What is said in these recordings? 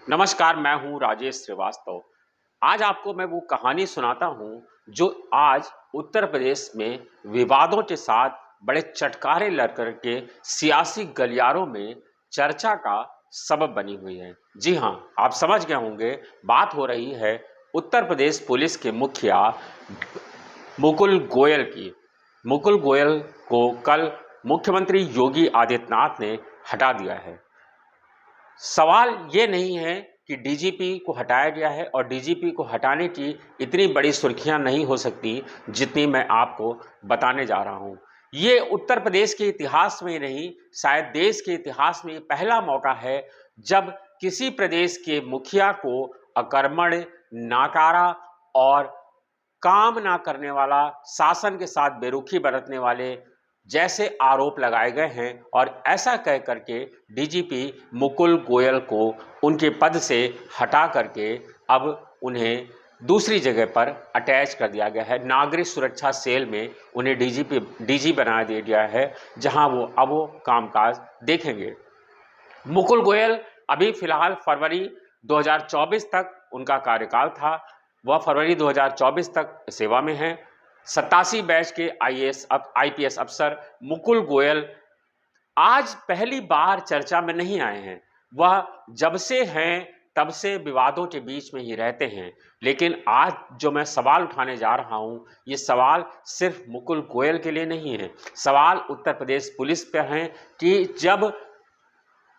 नमस्कार, मैं हूँ राजेश श्रीवास्तव। आज आपको मैं वो कहानी सुनाता हूँ जो आज उत्तर प्रदेश में विवादों के साथ बड़े चटकारे लड़ कर के सियासी गलियारों में चर्चा का सबब बनी हुई है। जी हाँ, आप समझ गए होंगे, बात हो रही है उत्तर प्रदेश पुलिस के मुखिया मुकुल गोयल की। मुकुल गोयल को कल मुख्यमंत्री योगी आदित्यनाथ ने हटा दिया है। सवाल ये नहीं है कि डीजीपी को हटाया गया है और डीजीपी को हटाने की इतनी बड़ी सुर्खियां नहीं हो सकती जितनी मैं आपको बताने जा रहा हूं। ये उत्तर प्रदेश के इतिहास में नहीं, शायद देश के इतिहास में पहला मौका है जब किसी प्रदेश के मुखिया को अकर्मण्य, नाकारा और काम ना करने वाला, शासन के साथ बेरुखी बरतने वाले जैसे आरोप लगाए गए हैं और ऐसा कह करके डीजीपी मुकुल गोयल को उनके पद से हटा करके अब उन्हें दूसरी जगह पर अटैच कर दिया गया है। नागरिक सुरक्षा सेल में उन्हें डीजी बना दिया गया है, जहां वो अब वो कामकाज देखेंगे। मुकुल गोयल अभी फिलहाल फरवरी 2024 तक उनका कार्यकाल था। वह फरवरी 2024 तक सेवा में हैं। 87 बैच के आईपीएस अफसर मुकुल गोयल आज पहली बार चर्चा में नहीं आए हैं। वह जब से हैं तब से विवादों के बीच में ही रहते हैं। लेकिन आज जो मैं सवाल उठाने जा रहा हूं, ये सवाल सिर्फ मुकुल गोयल के लिए नहीं है। सवाल उत्तर प्रदेश पुलिस पर है कि जब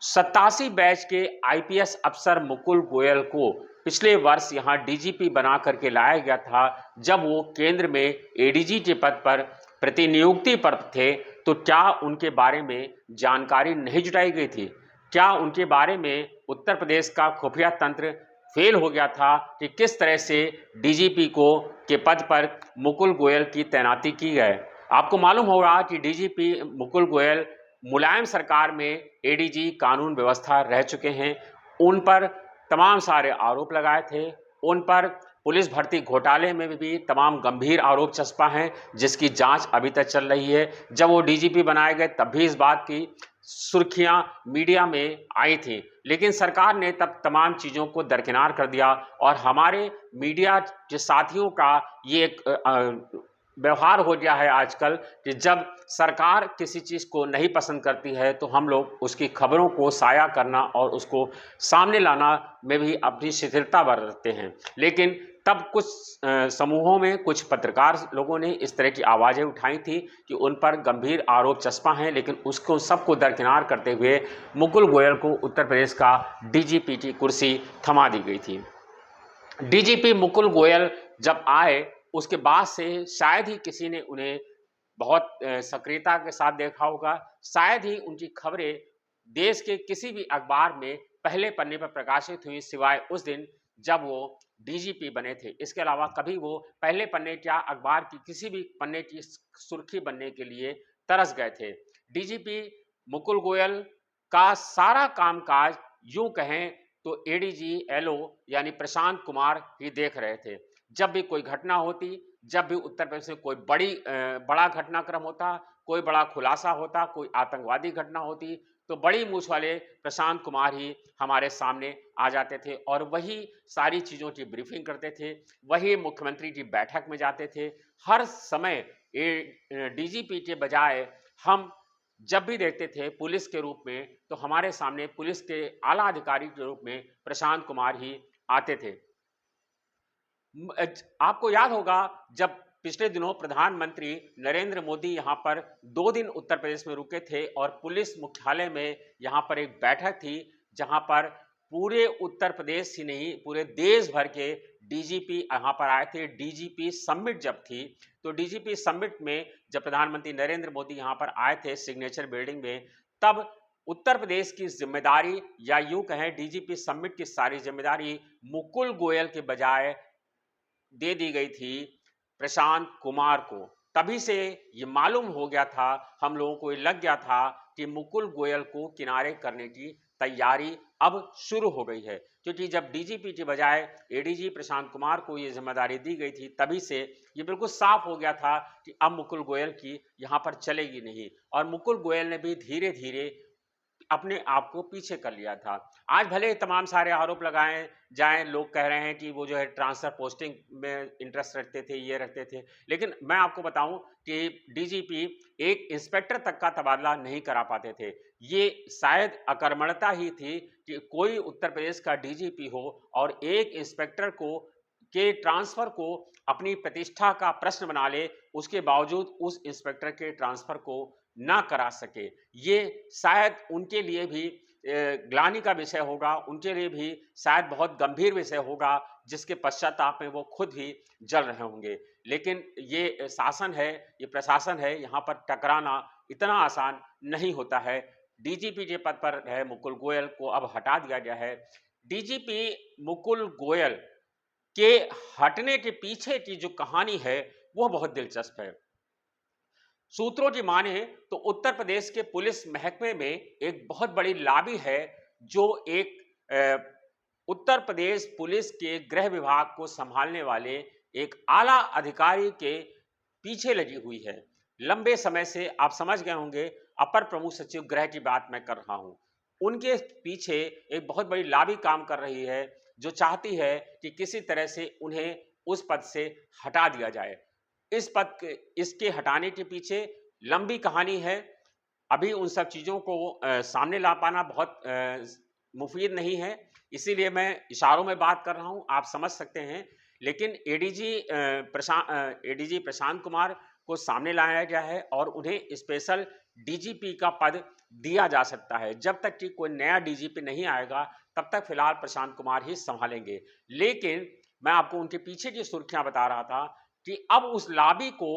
87 बैच के आईपीएस अफसर मुकुल गोयल को पिछले वर्ष यहां डीजीपी बना करके लाया गया था, जब वो केंद्र में एडीजी के पद पर प्रतिनियुक्ति पर थे, तो क्या उनके बारे में जानकारी नहीं जुटाई गई थी? क्या उनके बारे में उत्तर प्रदेश का खुफिया तंत्र फेल हो गया था कि किस तरह से डीजीपी को के पद पर मुकुल गोयल की तैनाती की गई? आपको मालूम होगा कि डीजीपी मुकुल गोयल मुलायम सरकार में एडीजी कानून व्यवस्था रह चुके हैं। उन पर तमाम सारे आरोप लगाए थे। उन पर पुलिस भर्ती घोटाले में भी तमाम गंभीर आरोप चस्पा हैं, जिसकी जांच अभी तक चल रही है। जब वो डीजीपी बनाए गए तब भी इस बात की सुर्खियां मीडिया में आई थी, लेकिन सरकार ने तब तमाम चीज़ों को दरकिनार कर दिया और हमारे मीडिया के साथियों का ये एक व्यवहार हो गया है आजकल कि जब सरकार किसी चीज़ को नहीं पसंद करती है तो हम लोग उसकी खबरों को साया करना और उसको सामने लाना में भी अपनी शिथिलता बरतते हैं। लेकिन तब कुछ समूहों में कुछ पत्रकार लोगों ने इस तरह की आवाज़ें उठाई थी कि उन पर गंभीर आरोप चस्पा हैं, लेकिन उसको सबको दरकिनार करते हुए मुकुल गोयल को उत्तर प्रदेश का डीजीपी की कुर्सी थमा दी गई थी। डीजीपी मुकुल गोयल जब आए उसके बाद से शायद ही किसी ने उन्हें बहुत सक्रियता के साथ देखा होगा। शायद ही उनकी खबरें देश के किसी भी अखबार में पहले पन्ने पर प्रकाशित हुई, सिवाय उस दिन जब वो डीजीपी बने थे। इसके अलावा कभी वो पहले पन्ने या अखबार की किसी भी पन्ने की सुर्खी बनने के लिए तरस गए थे। डीजीपी मुकुल गोयल का सारा कामकाज यूं कहें तो एडीजी एलओ यानी प्रशांत कुमार ही देख रहे थे। जब भी कोई घटना होती, जब भी उत्तर प्रदेश में कोई बड़ा घटनाक्रम होता, कोई बड़ा खुलासा होता, कोई आतंकवादी घटना होती, तो बड़ी मूछ वाले प्रशांत कुमार ही हमारे सामने आ जाते थे और वही सारी चीज़ों की ब्रीफिंग करते थे, वही मुख्यमंत्री की बैठक में जाते थे। हर समय डीजीपी के बजाय हम जब भी देखते थे पुलिस के रूप में, तो हमारे सामने पुलिस के आला अधिकारी के रूप में प्रशांत कुमार ही आते थे। आपको याद होगा जब पिछले दिनों प्रधानमंत्री नरेंद्र मोदी यहां पर 2 दिन उत्तर प्रदेश में रुके थे और पुलिस मुख्यालय में यहां पर एक बैठक थी, जहां पर पूरे उत्तर प्रदेश ही नहीं पूरे देश भर के डीजीपी यहां पर आए थे। डीजीपी समिट जब थी, तो डीजीपी समिट में जब प्रधानमंत्री नरेंद्र मोदी यहां पर आए थे सिग्नेचर बिल्डिंग में, तब उत्तर प्रदेश की जिम्मेदारी या यूं कहें डीजीपी समिट की सारी जिम्मेदारी मुकुल गोयल के बजाय दे दी गई थी प्रशांत कुमार को। तभी से ये मालूम हो गया था, हम लोगों को ये लग गया था कि मुकुल गोयल को किनारे करने की तैयारी अब शुरू हो गई है, क्योंकि जब डीजीपी के बजाय एडीजी प्रशांत कुमार को ये जिम्मेदारी दी गई थी, तभी से ये बिल्कुल साफ हो गया था कि अब मुकुल गोयल की यहाँ पर चलेगी नहीं। और मुकुल गोयल ने भी धीरे धीरे अपने आप को पीछे कर लिया था। आज भले ही तमाम सारे आरोप लगाए जाएँ, लोग कह रहे हैं कि वो जो है ट्रांसफ़र पोस्टिंग में इंटरेस्ट रखते थे, ये रखते थे। लेकिन मैं आपको बताऊँ कि डीजीपी एक इंस्पेक्टर तक का तबादला नहीं करा पाते थे। ये शायद अकर्मण्यता ही थी कि कोई उत्तर प्रदेश का डीजीपी हो और एक इंस्पेक्टर को के ट्रांसफ़र को अपनी प्रतिष्ठा का प्रश्न बना ले, उसके बावजूद उस इंस्पेक्टर के ट्रांसफ़र को ना करा सके। ये शायद उनके लिए भी ग्लानि का विषय होगा, उनके लिए भी शायद बहुत गंभीर विषय होगा, जिसके पश्चाताप में वो खुद ही जल रहे होंगे। लेकिन ये शासन है, ये प्रशासन है, यहाँ पर टकराना इतना आसान नहीं होता है। डीजीपी के पद पर है मुकुल गोयल को अब हटा दिया गया है। डीजीपी मुकुल गोयल के हटने के पीछे की जो कहानी है, वो बहुत दिलचस्प है। सूत्रों की माने तो उत्तर प्रदेश के पुलिस महकमे में एक बहुत बड़ी लॉबी है, जो एक उत्तर प्रदेश पुलिस के गृह विभाग को संभालने वाले एक आला अधिकारी के पीछे लगी हुई है। लंबे समय से आप समझ गए होंगे, अपर प्रमुख सचिव गृह की बात मैं कर रहा हूं। उनके पीछे एक बहुत बड़ी लॉबी काम कर रही है, जो चाहती है कि किसी तरह से उन्हें उस पद से हटा दिया जाए। इसके हटाने के पीछे लंबी कहानी है। अभी उन सब चीज़ों को सामने ला पाना बहुत मुफीद नहीं है, इसीलिए मैं इशारों में बात कर रहा हूं, आप समझ सकते हैं। लेकिन एडीजी प्रशांत कुमार को सामने लाया गया है और उन्हें स्पेशल डीजीपी का पद दिया जा सकता है। जब तक कि कोई नया डीजीपी नहीं आएगा, तब तक फिलहाल प्रशांत कुमार ही संभालेंगे। लेकिन मैं आपको उनके पीछे की सुर्खियां बता रहा था कि अब उस लॉबी को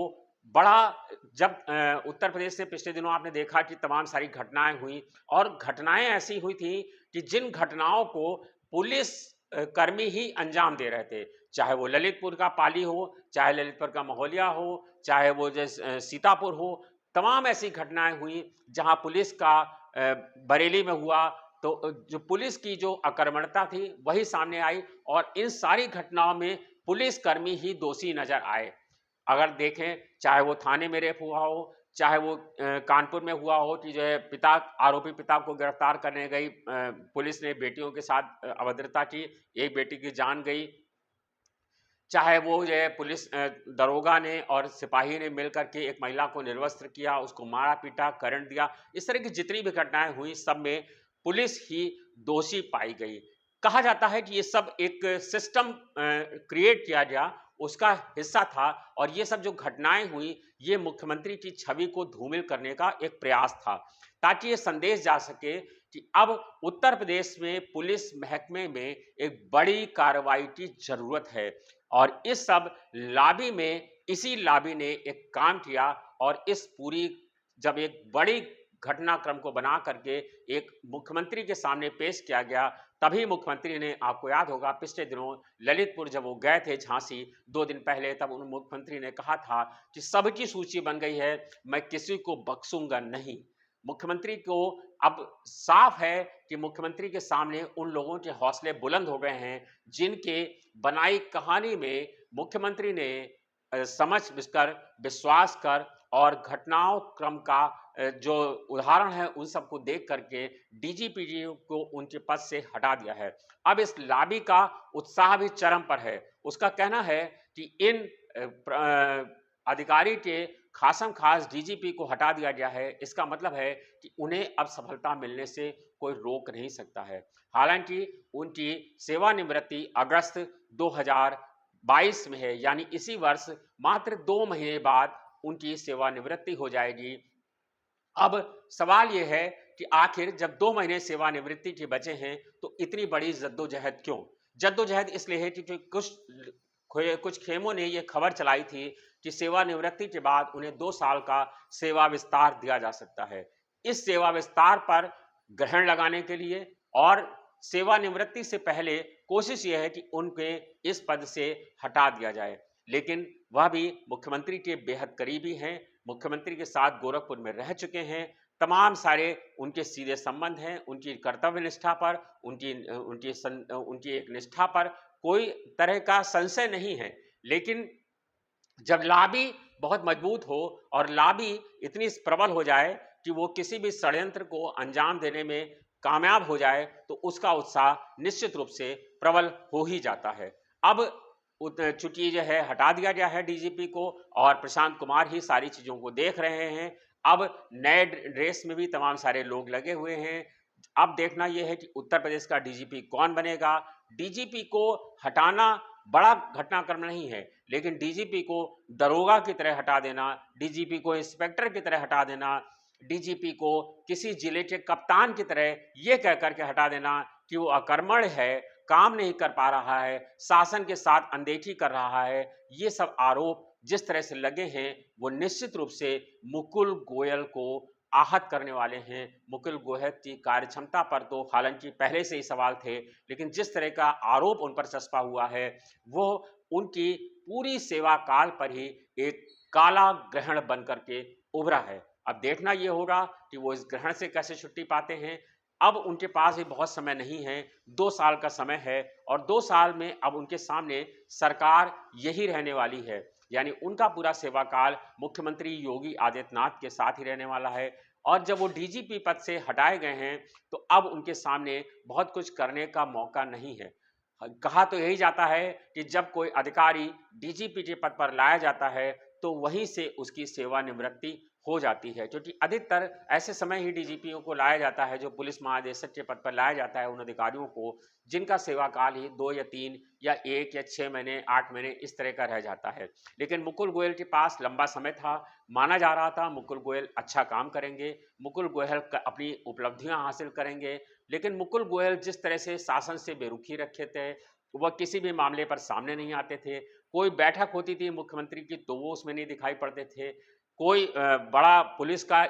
बड़ा, जब उत्तर प्रदेश से पिछले दिनों आपने देखा कि तमाम सारी घटनाएं हुई और घटनाएं ऐसी हुई थी कि जिन घटनाओं को पुलिस कर्मी ही अंजाम दे रहे थे, चाहे वो ललितपुर का पाली हो, चाहे ललितपुर का महोलिया हो, चाहे वो जैसे सीतापुर हो। तमाम ऐसी घटनाएं हुई जहां पुलिस का बरेली में हुआ, तो जो पुलिस की जो अकर्मण्यता थी वही सामने आई और इन सारी घटनाओं में पुलिसकर्मी ही दोषी नजर आए। अगर देखें, चाहे वो थाने में रेप हुआ हो, चाहे वो कानपुर में हुआ हो कि जो है आरोपी पिता को गिरफ्तार करने गई पुलिस ने बेटियों के साथ अभद्रता की, एक बेटी की जान गई, चाहे वो जो है पुलिस दरोगा ने और सिपाही ने मिलकर के एक महिला को निर्वस्त्र किया, उसको मारा पीटा, करंट दिया, इस तरह की जितनी भी घटनाएं हुई, सब में पुलिस ही दोषी पाई गई। कहा जाता है कि ये सब एक सिस्टम क्रिएट किया गया, उसका हिस्सा था और ये सब जो घटनाएं हुई, ये मुख्यमंत्री की छवि को धूमिल करने का एक प्रयास था, ताकि ये संदेश जा सके कि अब उत्तर प्रदेश में पुलिस महकमे में एक बड़ी कार्रवाई की जरूरत है। और इस सब लॉबी में, इसी लॉबी ने एक काम किया और इस पूरी, जब एक बड़ी घटनाक्रम को बना करके एक मुख्यमंत्री के सामने पेश किया गया, तभी मुख्यमंत्री ने, आपको याद होगा पिछले दिनों ललितपुर जब वो गए थे झांसी 2 दिन पहले, तब उन मुख्यमंत्री ने कहा था कि सबकी सूची बन गई है, मैं किसी को बख्शूंगा नहीं। मुख्यमंत्री को अब साफ है कि मुख्यमंत्री के सामने उन लोगों के हौसले बुलंद हो गए हैं, जिनके बनाई कहानी में मुख्यमंत्री ने समझ कर, विश्वास कर और घटनाओं क्रम का जो उदाहरण है उन सबको देख करके डीजीपी जी को उनके पद से हटा दिया है। अब इस लॉबी का उत्साह भी चरम पर है। उसका कहना है कि इन अधिकारी के खासम खास डीजीपी को हटा दिया गया है, इसका मतलब है कि उन्हें अब सफलता मिलने से कोई रोक नहीं सकता है। हालांकि उनकी सेवानिवृत्ति अगस्त 2022 में है, यानी इसी वर्ष मात्र 2 महीने बाद उनकी सेवानिवृत्ति हो जाएगी। अब सवाल यह है कि आखिर जब 2 महीने सेवानिवृत्ति के बचे हैं, तो इतनी बड़ी जद्दोजहद क्यों? जद्दोजहद इसलिए है कि कुछ खेमों ने यह खबर चलाई थी कि सेवानिवृत्ति के बाद उन्हें 2 साल का सेवा विस्तार दिया जा सकता है। इस सेवा विस्तार पर ग्रहण लगाने के लिए और सेवानिवृत्ति से पहले कोशिश यह है कि उनके इस पद से हटा दिया जाए, लेकिन वह भी मुख्यमंत्री के बेहद करीबी हैं, मुख्यमंत्री के साथ गोरखपुर में रह चुके हैं, तमाम सारे उनके सीधे संबंध हैं, उनकी कर्तव्य निष्ठा पर, उनकी एक निष्ठा पर कोई तरह का संशय नहीं है। लेकिन जब लॉबी बहुत मजबूत हो और लॉबी इतनी प्रबल हो जाए, कि वो किसी भी षड्यंत्र को अंजाम देने में कामयाब हो जाए तो उसका उत्साह निश्चित रूप से प्रबल हो ही जाता है। अब चूंकि जो है हटा दिया गया है डीजीपी को और प्रशांत कुमार ही सारी चीजों को देख रहे हैं। अब नए ड्रेस में भी तमाम सारे लोग लगे हुए हैं। अब देखना यह है कि उत्तर प्रदेश का डीजीपी कौन बनेगा। डीजीपी को हटाना बड़ा घटनाक्रम नहीं है, लेकिन डीजीपी को दरोगा की तरह हटा देना, डीजीपी को इंस्पेक्टर की तरह हटा देना, डीजीपी को किसी जिले के कप्तान की तरह यह कह करके हटा देना कि वो अकर्मण्य है, काम नहीं कर पा रहा है, शासन के साथ अनदेखी कर रहा है, ये सब आरोप जिस तरह से लगे हैं वो निश्चित रूप से मुकुल गोयल को आहत करने वाले हैं। मुकुल गोयल की कार्यक्षमता पर तो हालांकि पहले से ही सवाल थे, लेकिन जिस तरह का आरोप उन पर चस्पा हुआ है वो उनकी पूरी सेवा काल पर ही एक काला ग्रहण बन करके उभरा है। अब देखना यह होगा कि वो इस ग्रहण से कैसे छुट्टी पाते हैं। अब उनके पास भी बहुत समय नहीं है, 2 साल का समय है और 2 साल में अब उनके सामने सरकार यही रहने वाली है, यानी उनका पूरा सेवा काल मुख्यमंत्री योगी आदित्यनाथ के साथ ही रहने वाला है। और जब वो डीजीपी पद से हटाए गए हैं तो अब उनके सामने बहुत कुछ करने का मौका नहीं है। कहा तो यही जाता है कि जब कोई अधिकारी डीजीपी के पद पर लाया जाता है तो वहीं से उसकी सेवानिवृत्ति हो जाती है, क्योंकि अधिकतर ऐसे समय ही डीजीपीओ को लाया जाता है, जो पुलिस महानिदेशक के पद पर लाया जाता है उन अधिकारियों को जिनका सेवा काल ही 2 या 3 या 1 या 6 महीने 8 महीने इस तरह का रह जाता है। लेकिन मुकुल गोयल के पास लंबा समय था, माना जा रहा था मुकुल गोयल अच्छा काम करेंगे, मुकुल गोयल अपनी उपलब्धियां हासिल करेंगे। लेकिन मुकुल गोयल जिस तरह से शासन से बेरुखी रखे थे, वह किसी भी मामले पर सामने नहीं आते थे। कोई बैठक होती थी मुख्यमंत्री की तो वो उसमें नहीं दिखाई पड़ते थे। कोई बड़ा पुलिस का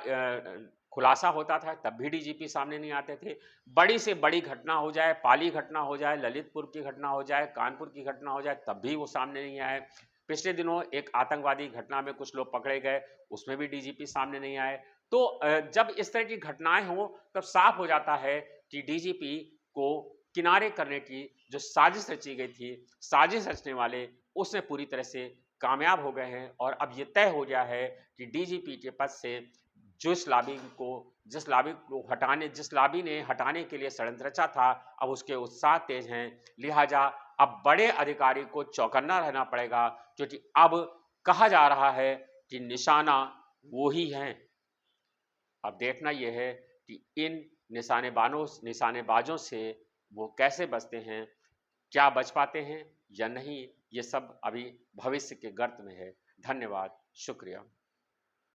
खुलासा होता था तब भी डीजीपी सामने नहीं आते थे। बड़ी से बड़ी घटना हो जाए, पाली घटना हो जाए, ललितपुर की घटना हो जाए, कानपुर की घटना हो जाए, तब भी वो सामने नहीं आए। पिछले दिनों एक आतंकवादी घटना में कुछ लोग पकड़े गए, उसमें भी डीजीपी सामने नहीं आए। तो जब इस तरह की घटनाएं हो तब साफ हो जाता है कि डीजीपी को किनारे करने की जो साजिश रची गई थी, साजिश रचने वाले उसमें पूरी तरह से कामयाब हो गए हैं। और अब ये तय हो गया है कि डीजीपी के पद से जिस लाबी ने हटाने के लिए षड्यंत्र रचा था, अब उसके उत्साह तेज हैं। लिहाजा अब बड़े अधिकारी को चौकन्ना रहना पड़ेगा, क्योंकि अब कहा जा रहा है कि निशाना वो ही हैं। अब देखना यह है कि इन निशानेबाजों से वो कैसे बचते हैं, क्या बच पाते हैं या नहीं, ये सब अभी भविष्य के गर्त में है। धन्यवाद, शुक्रिया।